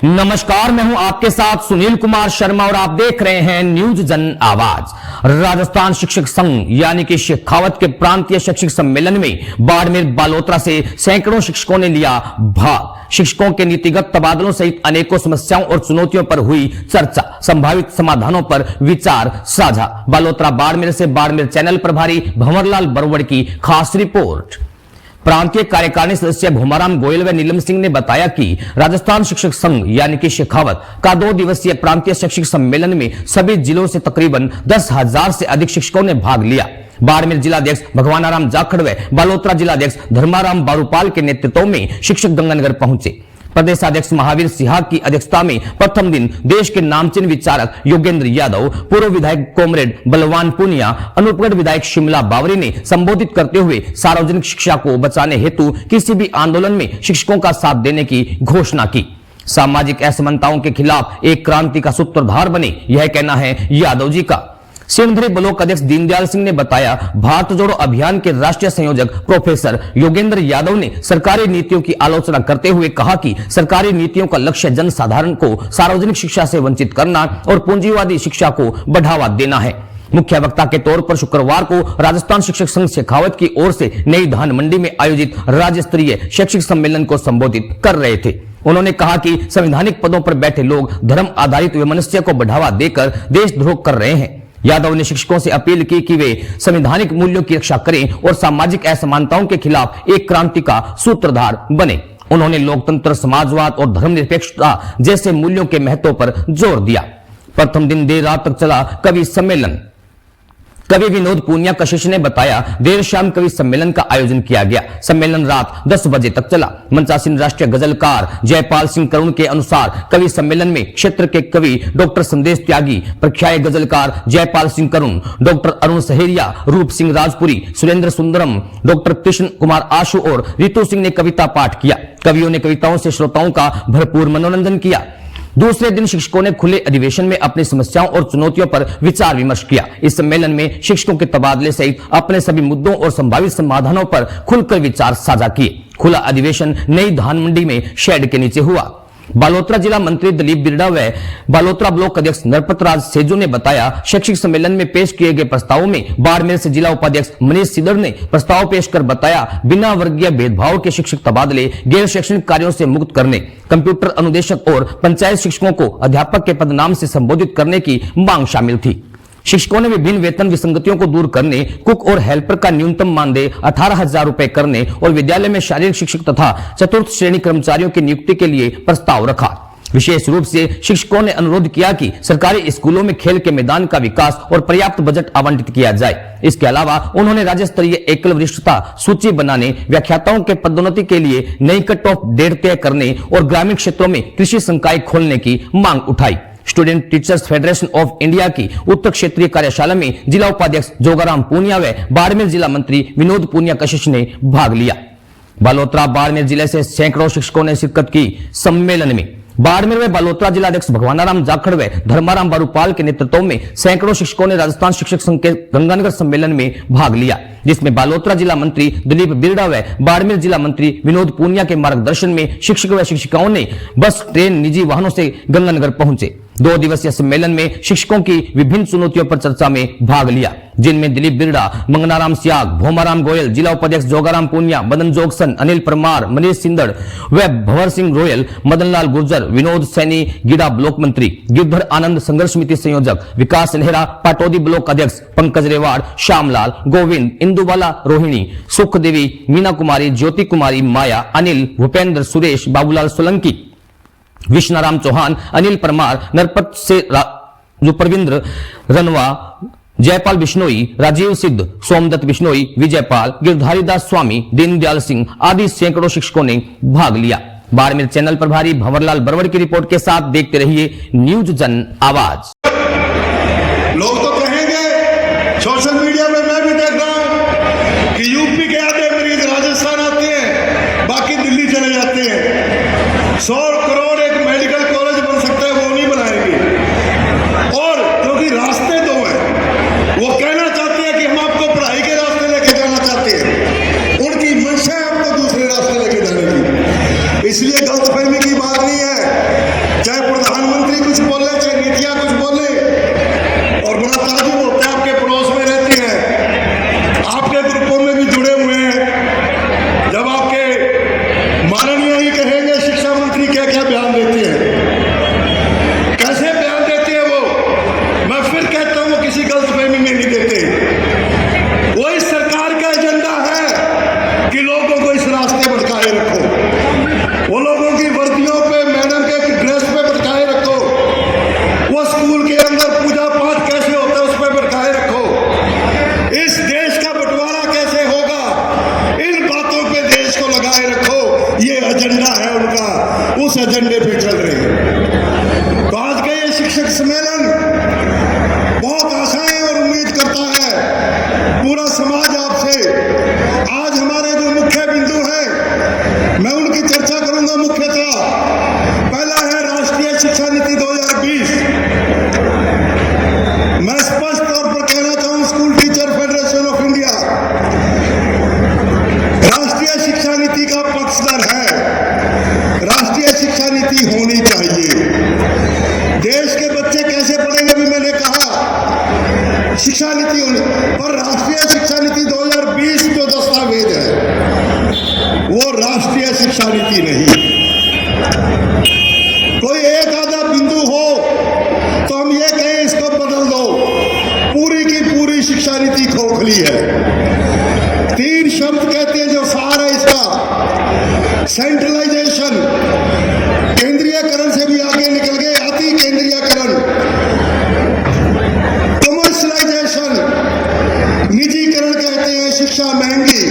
नमस्कार, मैं हूं आपके साथ सुनील कुमार शर्मा और आप देख रहे हैं न्यूज जन आवाज। राजस्थान शिक्षक संघ यानी कि शेखावत के प्रांतीय शैक्षिक सम्मेलन में बाड़मेर बालोतरा से सैकड़ों शिक्षकों ने लिया भाग। शिक्षकों के नीतिगत तबादलों सहित अनेकों समस्याओं और चुनौतियों पर हुई चर्चा, संभावित समाधानों पर विचार साझा। बालोतरा बाड़मेर से बाड़मेर चैनल प्रभारी भंवरलाल बरवड़ की खास रिपोर्ट। प्रांतीय कार्यकारिणी सदस्य भूमाराम गोयल व नीलम सिंह ने बताया कि राजस्थान शिक्षक संघ यानी कि शेखावत का 2 दिवसीय प्रांतीय शैक्षिक सम्मेलन में सभी जिलों से तकरीबन 10,000 से अधिक शिक्षकों ने भाग लिया। बाड़मेर जिलाध्यक्ष भगवानाराम जाखड़ व बालोतरा जिलाध्यक्ष धर्माराम बारूपाल के नेतृत्व में शिक्षक गंगानगर पहुंचे। प्रदेशाध्यक्ष महावीर सिंह की अध्यक्षता में प्रथम दिन देश के नामचीन विचारक योगेंद्र यादव, पूर्व विधायक कॉमरेड बलवान पुनिया, अनूपगढ़ विधायक शिमला बावरी ने संबोधित करते हुए सार्वजनिक शिक्षा को बचाने हेतु किसी भी आंदोलन में शिक्षकों का साथ देने की घोषणा की। सामाजिक असमानताओं के खिलाफ एक क्रांति का सूत्रधार बने, यह कहना है यादव जी का। सिंधरी ब्लॉक अध्यक्ष दीनदयाल सिंह ने बताया, भारत जोड़ो अभियान के राष्ट्रीय संयोजक प्रोफेसर योगेंद्र यादव ने सरकारी नीतियों की आलोचना करते हुए कहा कि सरकारी नीतियों का लक्ष्य जनसाधारण को सार्वजनिक शिक्षा से वंचित करना और पूंजीवादी शिक्षा को बढ़ावा देना है। मुख्य वक्ता के तौर पर शुक्रवार को राजस्थान शिक्षक संघ शेखावत की ओर से नई धान मंडी में आयोजित राज्य स्तरीय शैक्षिक सम्मेलन को संबोधित कर रहे थे। उन्होंने कहा कि संवैधानिक पदों पर बैठे लोग धर्म आधारित वैमनस्य को बढ़ावा देकर देशद्रोह कर रहे हैं। यादव ने शिक्षकों से अपील की कि वे संवैधानिक मूल्यों की रक्षा करें और सामाजिक असमानताओं के खिलाफ एक क्रांति का सूत्रधार बने। उन्होंने लोकतंत्र, समाजवाद और धर्मनिरपेक्षता जैसे मूल्यों के महत्व पर जोर दिया। प्रथम दिन देर रात तक चला कवि सम्मेलन। कवि विनोद पूनिया कशिश ने बताया, देर शाम कवि सम्मेलन का आयोजन किया गया। सम्मेलन रात 10 बजे तक चला। मंचासीन राष्ट्रीय गजलकार जयपाल सिंह करुण के अनुसार कवि सम्मेलन में क्षेत्र के कवि डॉक्टर संदेश त्यागी, प्रख्यात गजलकार जयपाल सिंह करुण, डॉक्टर अरुण सहेरिया, रूप सिंह राजपुरी, सुरेंद्र सुंदरम, डॉक्टर कृष्ण कुमार आशु और रितु सिंह ने कविता पाठ किया। कवियों ने कविताओं से श्रोताओं का भरपूर मनोरंजन किया। दूसरे दिन शिक्षकों ने खुले अधिवेशन में अपनी समस्याओं और चुनौतियों पर विचार विमर्श किया। इस सम्मेलन में शिक्षकों के तबादले सहित अपने सभी मुद्दों और संभावित समाधानों पर खुलकर विचार साझा किए। खुला अधिवेशन नई धान मंडी में शेड के नीचे हुआ। बालोतरा जिला मंत्री दिलीप बिरड़ा व बालोतरा ब्लॉक अध्यक्ष नरपत राज सेजू ने बताया, शैक्षिक सम्मेलन में पेश किए गए प्रस्तावों में बाड़मेर से जिला उपाध्यक्ष मनीष सिदर ने प्रस्ताव पेश कर बताया, बिना वर्गीय भेदभाव के शिक्षक तबादले, गैर शैक्षणिक कार्यों से मुक्त करने, कंप्यूटर अनुदेशक और पंचायत शिक्षकों को अध्यापक के पदनाम से संबोधित करने की मांग शामिल थी। शिक्षकों ने विभिन्न वेतन विसंगतियों को दूर करने, कुक और हेल्पर का न्यूनतम मानदेय 18,000 रुपए करने और विद्यालय में शारीरिक शिक्षक तथा चतुर्थ श्रेणी कर्मचारियों की नियुक्ति के लिए प्रस्ताव रखा। विशेष रूप से शिक्षकों ने अनुरोध किया कि सरकारी स्कूलों में खेल के मैदान का विकास और पर्याप्त बजट आवंटित किया जाए। इसके अलावा उन्होंने राज्य स्तरीय एकल वरिष्ठता सूची बनाने, व्याख्याताओं के पदोन्नति के लिए नई कट ऑफ डेट तय करने और ग्रामीण क्षेत्रों में कृषि संकाय खोलने की मांग उठाई। Student teachers federation of India की उत्तर क्षेत्रीय कार्यशाला में जिला उपाध्यक्ष जोगाराम पूनिया व बाड़मेर जिला मंत्री विनोद पूनिया कशिश ने भाग लिया। बालोतरा बाड़मेर जिले से सैकड़ों शिक्षकों ने शिरकत की सम्मेलन में। बाड़मेर में बालोतरा जिलाध्यक्ष भगवानाराम जाखड़ व धर्माराम बारूपाल के नेतृत्व में सैकड़ों शिक्षकों ने राजस्थान शिक्षक संघ के गंगानगर सम्मेलन में भाग लिया, जिसमें बालोतरा जिला मंत्री दिलीप बिरड़ा व बाड़मेर जिला मंत्री विनोद पूनिया के मार्गदर्शन में शिक्षक व शिक्षिकाओं ने बस, ट्रेन, निजी वाहनों से गंगानगर पहुंचे। 2 दिवसीय सम्मेलन में शिक्षकों की विभिन्न चुनौतियों पर चर्चा में भाग लिया, जिनमें दिलीप बिरड़ा, मंगनाराम सियाग, भोमाराम गोयल, जिला उपाध्यक्ष जोगाराम पूनिया, मदन जोगसन, अनिल परमार, मनीष सिंदड़ व भंवर सिंह रोयल, मदनलाल गुर्जर, विनोद सैनी गीड़ा ब्लॉक मंत्री, गिरधर आनंद संघर्ष समिति संयोजक, विकास लहरा पाटौदी ब्लॉक अध्यक्ष, पंकज रेवाड़, श्यामलाल, गोविंद, इंदुबाला, रोहिणी, सुखदेवी, मीना कुमारी, ज्योति कुमारी, माया, अनिल, भूपेंद्र, सुरेश, बाबूलाल सोलंकी, विष्णाराम चौहान, अनिल परमार, नरपत से प्रविंद्र रनवा, जयपाल बिश्नोई, राजीव सिद्ध, सोमदत्त बिश्नोई, विजयपाल, गिरधारीदास स्वामी, दीनदयाल सिंह आदि सैकड़ों शिक्षकों ने भाग लिया। बाड़मेर चैनल प्रभारी भंवरलाल बरवड़ की रिपोर्ट के साथ देखते रहिए न्यूज जन आवाज। लोग तो कहेंगे, सोशल मीडिया में मैं भी देख रहा हूं कि यूपी के आधे मरीज राजस्थान आते हैं, बाकी दिल्ली चले जाते हैं। 100 करोड़ एक मेडिकल कॉलेज बन सकता है, वो नहीं बनाएंगे। और क्योंकि रास्ते दो हैं, वो कहना चाहते हैं कि हम आपको पढ़ाई के रास्ते लेके जाना चाहते हैं, उनकी मंशा है आपको दूसरे रास्ते लेके जाने की। इसलिए गलतफहमी की बात नहीं है। ताजुब होता है, आपके पड़ोस में रहते हैं, आपके ग्रुपों में भी जुड़े हुए हैं, जब आपके माननीय ही कहेंगे शिक्षा मंत्री क्या क्या बयान देते हैं, कैसे बयान देते हैं वो, मैं फिर कहता हूं वो किसी गलतफहमी में नहीं देते। वो इस सरकार का एजेंडा है कि लोगों को इस रास्ते भटकाए रखो, वो लोगों की वर्दियों पे, मैडम के ड्रेस पे भटकाए रखो, वो स्कूल के अंदर पूजा पाठ कैसे होता है उस पर भटकाए रखो, इस देश का बंटवारा कैसे होगा इन बातों पे देश को लगाए रखो, ये एजेंडा है उनका, उस एजेंडे पे चल रहे हैं। तो आज का ये शिक्षक सम्मेलन बहुत आशाएं और उम्मीद करता है पूरा समाज आपसे। आज हमारे जो मुख्य बिंदु हैं मैं उनकी चर्चा करूंगा। मुख्यतः पहला है राष्ट्रीय शिक्षा नीति 2020। मैं स्पष्ट तौर पर कहना चाहूं school teacher federation of India राष्ट्रीय शिक्षा नीति का पक्षधर है। राष्ट्रीय शिक्षा नीति होनी चाहिए। देश के बच्चे कैसे पढ़ेंगे भी मैंने कहा शिक्षा नीति होनी, पर राष्ट्रीय शिक्षा नीति 2020 जो दस्तावेज है वो राष्ट्रीय शिक्षा नीति नहीं। कोई एक आधा बिंदु हो तो हम ये कहें इसको बदल दो, पूरी की पूरी शिक्षा नीति खोखली है। 3 शब्द कहते हैं जो सार है इसका, सेंट्रलाइजेशन, केंद्रीयकरण से भी आगे निकल गए, अति केंद्रीयकरण, कमर्शलाइजेशन, निजीकरण कहते हैं, शिक्षा महंगी,